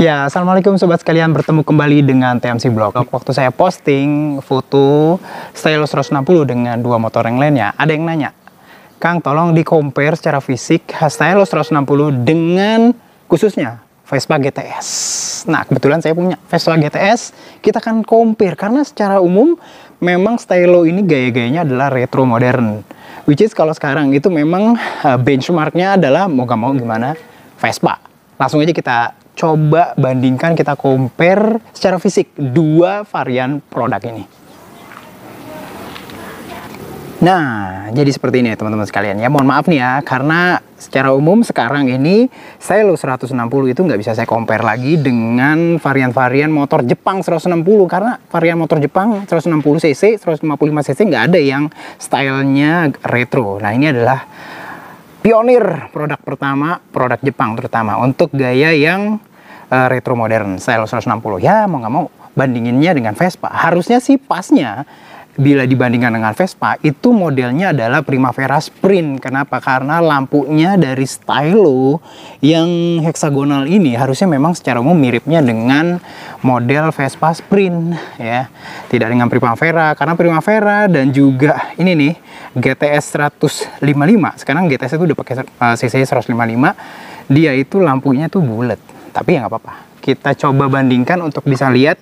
Ya, assalamualaikum sobat sekalian, bertemu kembali dengan TMC Blog. Waktu saya posting foto Stylo 160 dengan dua motor yang lainnya, ada yang nanya, Kang, tolong di compare secara fisik Stylo 160 dengan khususnya Vespa GTS. Nah, kebetulan saya punya Vespa GTS, kita akan compare karena secara umum memang Stylo ini gaya-gayanya adalah retro modern. Which is kalau sekarang itu memang benchmarknya adalah mau gak mau gimana Vespa. Langsung aja kita coba bandingkan, kita compare secara fisik dua varian produk ini. Nah, jadi seperti ini ya teman-teman sekalian ya. Mohon maaf nih ya, karena secara umum sekarang ini Stylo 160 itu nggak bisa saya compare lagi dengan varian-varian motor Jepang 160. Karena varian motor Jepang 160cc, 155cc nggak ada yang stylenya retro. Nah, ini adalah pionir produk pertama, produk Jepang terutama untuk gaya yang retro modern Stylo 160. Ya mau nggak mau bandinginnya dengan Vespa, harusnya sih pasnya bila dibandingkan dengan Vespa itu modelnya adalah Primavera Sprint. Kenapa? Karena lampunya dari Stylo yang heksagonal ini harusnya memang secara umum miripnya dengan model Vespa Sprint ya, tidak dengan Primavera, karena Primavera dan juga ini nih GTS 155, sekarang GTS itu udah pakai cc 155, dia itu lampunya tuh bulat. Tapi ya nggak apa-apa, kita coba bandingkan untuk bisa lihat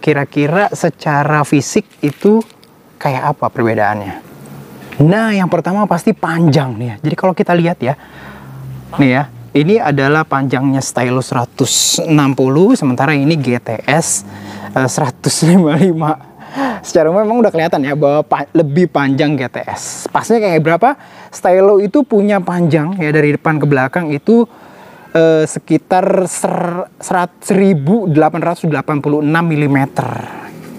kira-kira secara fisik itu kayak apa perbedaannya. Nah, yang pertama pasti panjang nih ya. Jadi kalau kita lihat ya, nih ya, ini adalah panjangnya Stylo 160, sementara ini GTS 155. Secara umum memang udah kelihatan ya bahwa lebih panjang GTS. Pasnya kayak berapa? Stylo itu punya panjang ya dari depan ke belakang itu sekitar 1886 mm.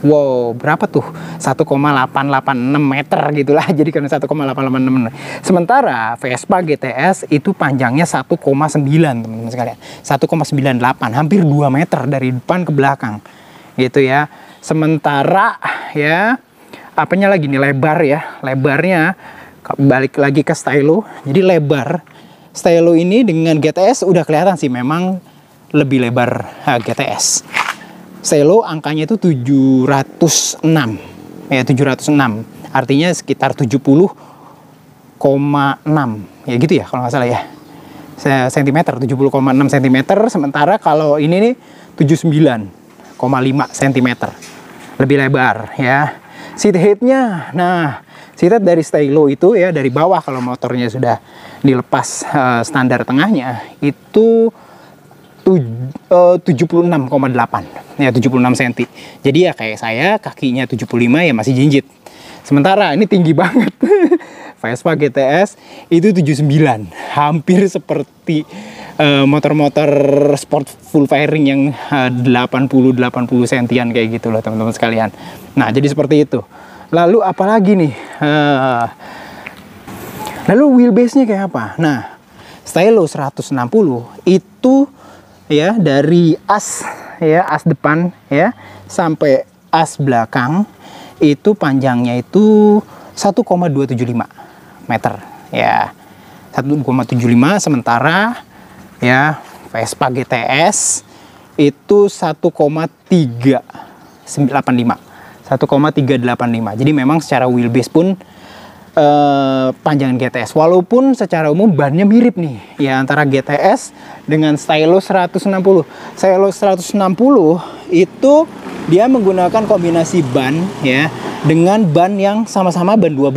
Wow, berapa tuh? 1,886 meter gitulah. Jadi kan 1,886. Sementara Vespa GTS itu panjangnya 1,9 teman-teman sekalian. 1,98, hampir 2 meter dari depan ke belakang. Gitu ya. Sementara ya apanya lagi nih, lebar ya. Lebarnya balik lagi ke Stylo. Jadi lebar Stylo ini dengan GTS udah kelihatan sih memang lebih lebar GTS. Stylo angkanya itu 706 ya, 706 artinya sekitar 70,6 ya gitu ya kalau nggak salah ya, sentimeter, 70,6 cm. Sementara kalau ini nih 79,5 cm lebih lebar ya. Seat heightnya, nah seat height dari Stylo itu ya dari bawah kalau motornya sudah dilepas standar tengahnya itu 76,8 ya, 76 cm. Jadi ya kayak saya kakinya 75 ya masih jinjit. Sementara ini tinggi banget. Vespa GTS itu 79, hampir seperti motor-motor sport full fairing yang 80 sentian kayak gitu loh teman-teman sekalian. Nah, jadi seperti itu. Lalu apalagi nih? Lalu wheelbase-nya kayak apa? Nah, Stylo 160 itu ya dari as depan ya sampai as belakang itu panjangnya itu 1,275 meter ya, 1,75. Sementara ya Vespa GTS itu 1,385. Jadi memang secara wheelbase pun panjangan GTS, walaupun secara umum bannya mirip nih ya antara GTS dengan Stylo 160. Stylo 160 itu dia menggunakan kombinasi ban ya dengan ban yang sama-sama ban 12,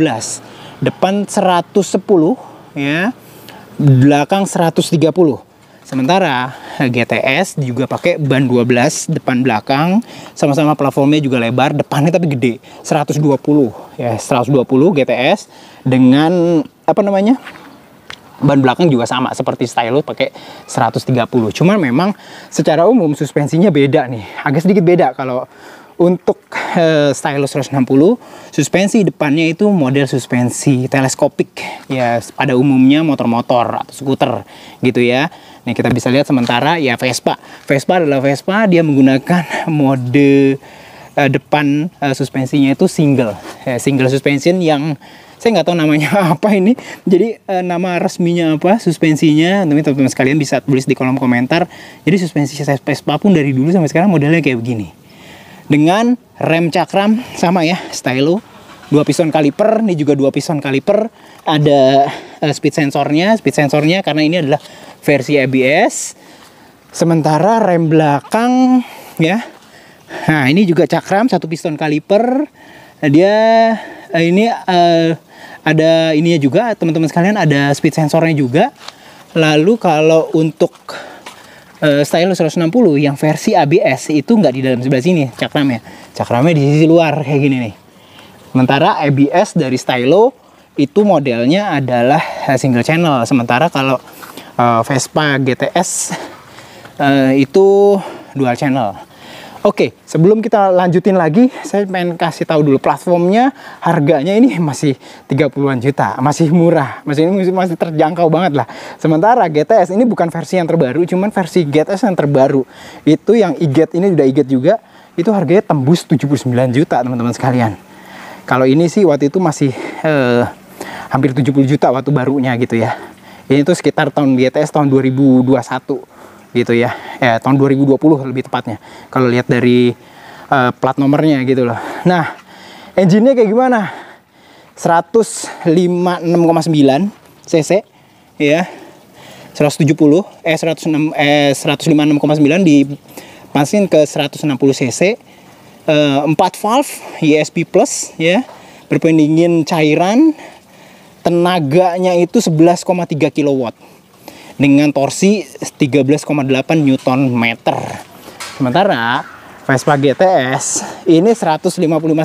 depan 110 ya, belakang 130. Sementara GTS juga pakai ban 12 depan belakang, sama-sama platformnya juga lebar, depannya tapi gede, 120 ya, 120 GTS dengan apa namanya? Ban belakang juga sama seperti Stylo pakai 130. Cuman memang secara umum suspensinya beda nih, agak sedikit beda. Kalau untuk Stylo 160 suspensi depannya itu model suspensi teleskopik ya, pada umumnya motor-motor atau skuter gitu ya. Nih kita bisa lihat. Sementara ya Vespa adalah Vespa, dia menggunakan mode depan suspensinya itu single suspension yang Saya nggak tahu namanya apa ini. Jadi nama resminya apa, suspensinya, teman-teman sekalian bisa tulis di kolom komentar. Jadi suspensi Vespa pun dari dulu sampai sekarang modelnya kayak begini. Dengan rem cakram sama ya, stylo. 2 piston kaliper, ini juga 2 piston kaliper. Ada speed sensornya karena ini adalah versi ABS. Sementara rem belakang ya. Nah, ini juga cakram 1 piston kaliper. Dia ini ada ininya juga, teman-teman sekalian, ada speed sensornya juga. Lalu kalau untuk stylo 160 yang versi ABS itu nggak di dalam sebelah sini cakramnya. Cakramnya di sisi luar kayak gini nih. Sementara ABS dari stylo itu modelnya adalah single channel. Sementara kalau Vespa GTS itu dual channel. Oke, sebelum kita lanjutin lagi, saya pengen kasih tahu dulu platformnya. Harganya ini masih 30-an juta, masih murah, masih terjangkau banget lah. Sementara GTS ini bukan versi yang terbaru, cuman versi GTS yang terbaru itu yang e-Get, ini udah e-Get juga, itu harganya tembus 79 juta teman-teman sekalian. Kalau ini sih waktu itu masih hampir 70 juta waktu barunya gitu ya. Ini tuh sekitar tahun GTS tahun 2021 gitu ya. Tahun 2020 lebih tepatnya. Kalau lihat dari plat nomornya gitu loh. Nah, engine-nya kayak gimana? 156,9 cc ya. 156,9 dipanasin ke 160 cc. 4 valve ESP Plus ya, berpendingin cairan, tenaganya itu 11,3 kW dengan torsi 13,8 Nm. Sementara Vespa GTS ini 155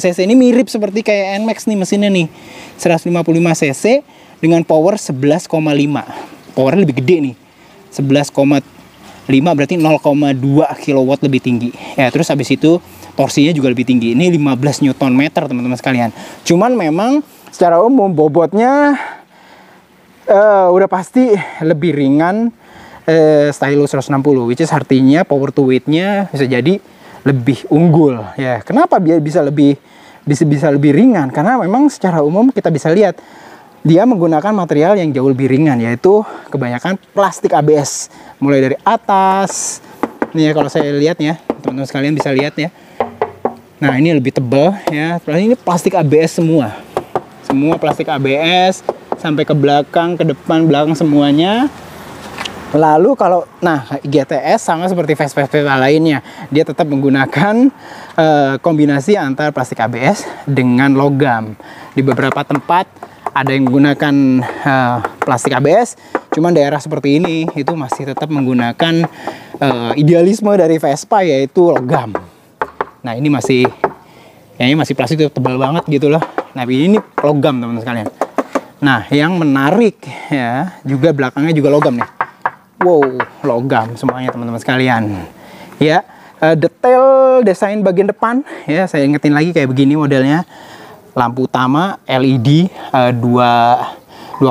cc, ini mirip seperti kayak NMAX nih mesinnya nih, 155 cc dengan power 11,5, powernya lebih gede nih, 11,5 berarti 0,2 kW lebih tinggi ya. Terus habis itu torsinya juga lebih tinggi, ini 15 Nm teman-teman sekalian. Cuman memang secara umum bobotnya udah pasti lebih ringan stylo 160, which is artinya power to weight-nya bisa jadi lebih unggul ya. Kenapa dia bisa lebih ringan? Karena memang secara umum kita bisa lihat dia menggunakan material yang jauh lebih ringan, yaitu kebanyakan plastik ABS. Mulai dari atas, nih ya, kalau saya lihat ya, teman-teman sekalian bisa lihat ya. Nah, ini lebih tebal ya. Ini plastik ABS semua plastik ABS sampai ke belakang, ke depan, belakang semuanya. Lalu kalau GTS sama seperti Vespa lainnya, dia tetap menggunakan kombinasi antara plastik ABS dengan logam. Di beberapa tempat ada yang menggunakan plastik ABS, cuman daerah seperti ini itu masih tetap menggunakan idealisme dari Vespa, yaitu logam. Nah, ini kayaknya masih plastik, tebal banget gitu loh. Nah, ini logam teman-teman sekalian. Nah, yang menarik ya, juga belakangnya juga logam nih. Wow, logam semuanya teman-teman sekalian. Ya, detail desain bagian depan ya, saya ingetin lagi kayak begini modelnya. Lampu utama LED, dua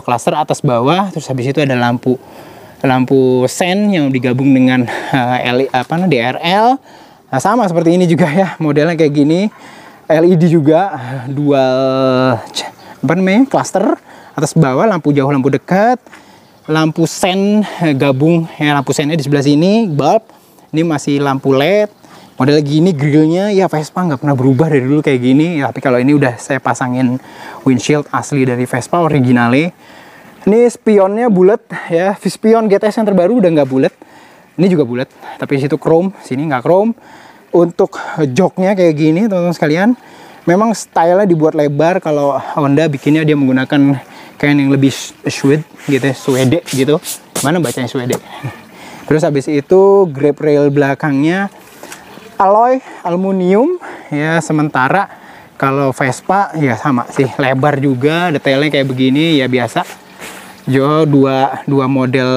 klaster atas bawah, terus habis itu ada lampu sen yang digabung dengan DRL. Nah, sama seperti ini juga ya, modelnya kayak gini. LED juga dual cluster atas bawah, lampu jauh, lampu dekat, lampu sen gabung ya, lampu sennya di sebelah sini, bulb. Ini masih lampu LED. Model gini, grillnya ya Vespa nggak pernah berubah dari dulu kayak gini ya, tapi kalau ini udah saya pasangin windshield asli dari Vespa originale. Ini spionnya bulat ya, spion GTS yang terbaru udah nggak bulat. Ini juga bulat, tapi situ chrome, sini nggak chrome. Untuk joknya kayak gini teman-teman sekalian, memang stylenya dibuat lebar. Kalau Honda bikinnya dia menggunakan kain yang lebih suede gitu. Mana bacanya suede? Terus habis itu grab rail belakangnya alloy aluminium ya. Sementara kalau Vespa ya sama sih, lebar juga, detailnya kayak begini ya, biasa. Dua model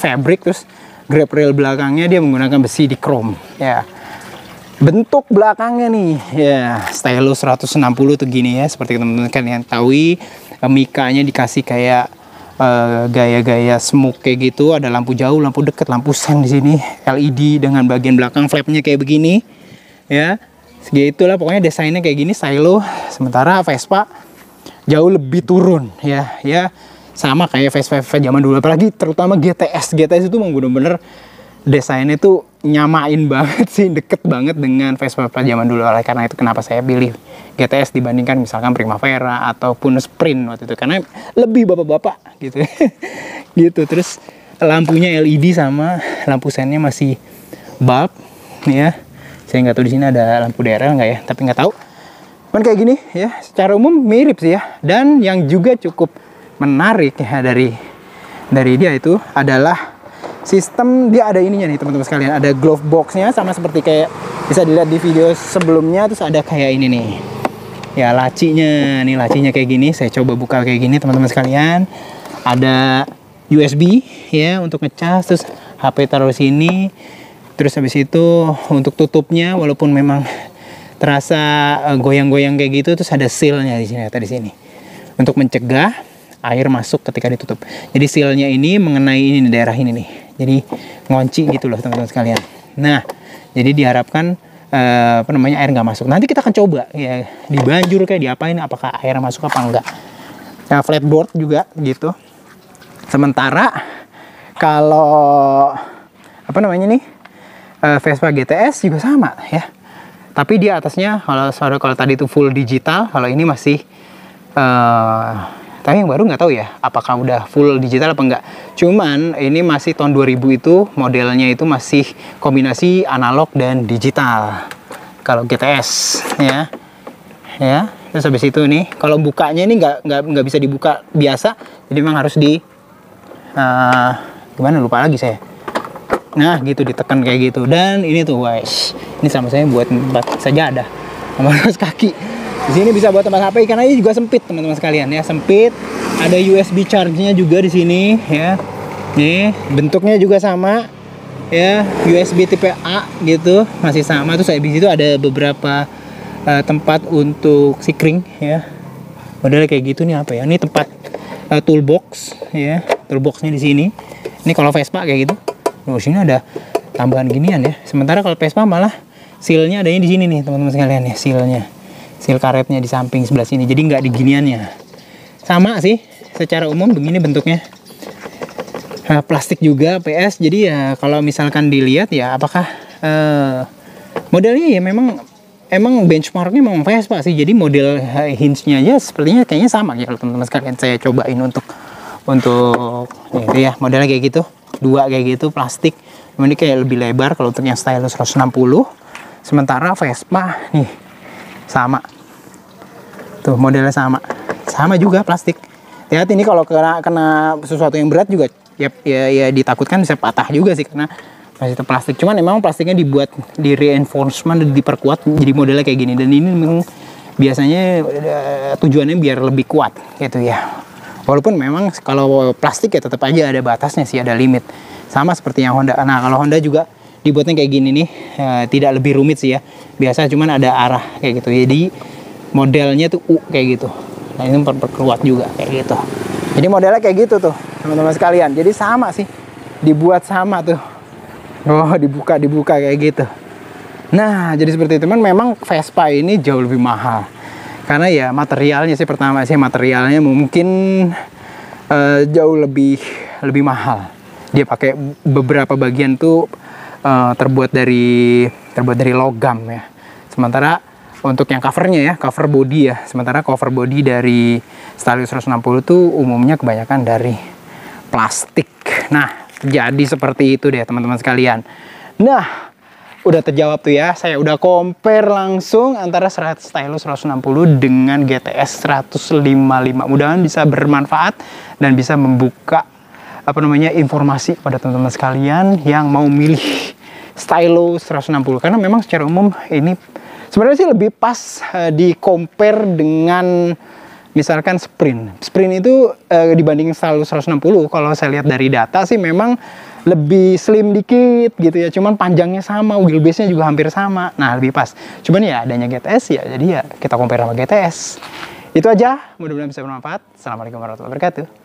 fabric, terus grab rail belakangnya dia menggunakan besi di chrome ya. Bentuk belakangnya nih ya, stylo 160 tuh gini ya, seperti teman-teman kalian tahu. Mikanya dikasih kayak gaya-gaya smoke kayak gitu, ada lampu jauh, lampu dekat, lampu sen di sini, LED dengan bagian belakang flapnya kayak begini ya. Segitulah pokoknya desainnya kayak gini stylo. Sementara Vespa jauh lebih turun ya. Ya sama kayak Vespa zaman dulu, apalagi terutama GTS itu memang bener-bener desainnya tuh nyamain banget sih, deket banget dengan Vespa zaman dulu. Oleh karena itu kenapa saya pilih GTS dibandingkan misalkan Primavera ataupun Sprint waktu itu, karena lebih bapak-bapak gitu. Gitu. Terus lampunya LED sama lampu sennya masih bulb ya. Saya nggak tahu di sini ada lampu DRL nggak ya, tapi nggak tahu. Cuman kayak gini ya, secara umum mirip sih ya. Dan yang juga cukup menarik ya dari dia itu adalah sistem dia ada ininya nih teman-teman sekalian, ada glove boxnya sama seperti kayak bisa dilihat di video sebelumnya. Terus ada kayak ini nih ya, lacinya kayak gini. Saya coba buka kayak gini teman-teman sekalian. Ada USB ya untuk ngecas, terus HP taruh sini. Terus habis itu untuk tutupnya walaupun memang terasa goyang-goyang kayak gitu, terus ada sealnya di sini, di sini untuk mencegah air masuk ketika ditutup. Jadi sealnya ini mengenai ini daerah ini nih, jadi ngunci gitu loh teman-teman sekalian. Nah, jadi diharapkan air nggak masuk. Nanti kita akan coba ya, dibanjur kayak diapain, apakah air masuk apa enggak. Nah, flatboard juga gitu. Sementara kalau Vespa GTS juga sama ya, tapi dia atasnya kalau tadi itu full digital, kalau ini masih tapi yang baru nggak tahu ya apakah udah full digital apa enggak. Cuman ini masih tahun 2000 itu modelnya itu masih kombinasi analog dan digital kalau GTS ya. Terus habis itu nih kalau bukanya ini nggak bisa dibuka biasa, jadi memang harus gimana lupa lagi saya. Nah gitu, ditekan kayak gitu. Dan ini tuh guys, ini sama saya buat sajadah sama kaos kaki. Di sini bisa buat tempat HP karena ini juga sempit teman-teman sekalian ya, sempit. Ada USB charge-nya juga di sini ya. Nih, bentuknya juga sama ya, USB tipe A gitu, masih sama. Terus habis itu ada beberapa tempat untuk sikring ya. Modelnya kayak gitu nih apa ya? Ini tempat toolbox ya. Toolboxnya di sini. Ini kalau Vespa kayak gitu. Oh, sini ada tambahan ginian ya. Sementara kalau Vespa malah sealnya adanya di sini nih teman-teman sekalian ya, sealnya. Seal karetnya di samping sebelah sini, jadi nggak di giniannya. Sama sih secara umum begini bentuknya. Plastik juga PS, jadi ya kalau misalkan dilihat ya apakah modelnya ya memang benchmarknya memang Vespa sih. Jadi model hinge-nya aja sepertinya kayaknya sama ya kalau teman-teman sekalian. Saya cobain untuk itu ya, modelnya kayak gitu, dua kayak gitu plastik. Ini kayak lebih lebar kalau untuk yang stylus 160. Sementara Vespa nih sama tuh, modelnya sama juga plastik. Lihat ini kalau kena sesuatu yang berat juga ya ditakutkan bisa patah juga sih karena masih itu plastik. Cuman memang plastiknya dibuat di reinforcement, diperkuat jadi modelnya kayak gini. Dan ini memang biasanya tujuannya biar lebih kuat gitu ya. Walaupun memang kalau plastik ya tetap aja ada batasnya sih, ada limit. Sama seperti yang Honda. Nah kalau Honda juga dibuatnya kayak gini nih, tidak lebih rumit sih ya. Biasa cuman ada arah kayak gitu. Jadi modelnya tuh U kayak gitu. Nah ini memperkuat juga kayak gitu. Jadi modelnya kayak gitu tuh teman-teman sekalian. Jadi sama sih, dibuat sama tuh. Oh dibuka kayak gitu. Nah jadi seperti itu. Memang Vespa ini jauh lebih mahal. Karena ya materialnya sih, pertama sih materialnya mungkin jauh lebih mahal. Dia pakai beberapa bagian tuh terbuat dari logam ya. Sementara untuk yang covernya ya, cover body ya. Sementara cover body dari Stylus 160 tuh umumnya kebanyakan dari plastik. Nah, jadi seperti itu deh teman-teman sekalian. Nah, udah terjawab tuh ya. Saya udah compare langsung antara Stylus 160 dengan GTS 155. Mudah-mudahan bisa bermanfaat dan bisa membuka informasi pada teman-teman sekalian yang mau milih Stylus 160. Karena memang secara umum ini sebenarnya sih lebih pas di compare dengan misalkan Sprint. Sprint itu dibanding Stylus 160, kalau saya lihat dari data sih memang lebih slim dikit gitu ya. Cuman panjangnya sama, wheelbase-nya juga hampir sama. Nah, lebih pas. Cuman ya adanya GTS ya, jadi ya kita compare sama GTS. Itu aja, mudah-mudahan bisa bermanfaat. Assalamualaikum warahmatullahi wabarakatuh.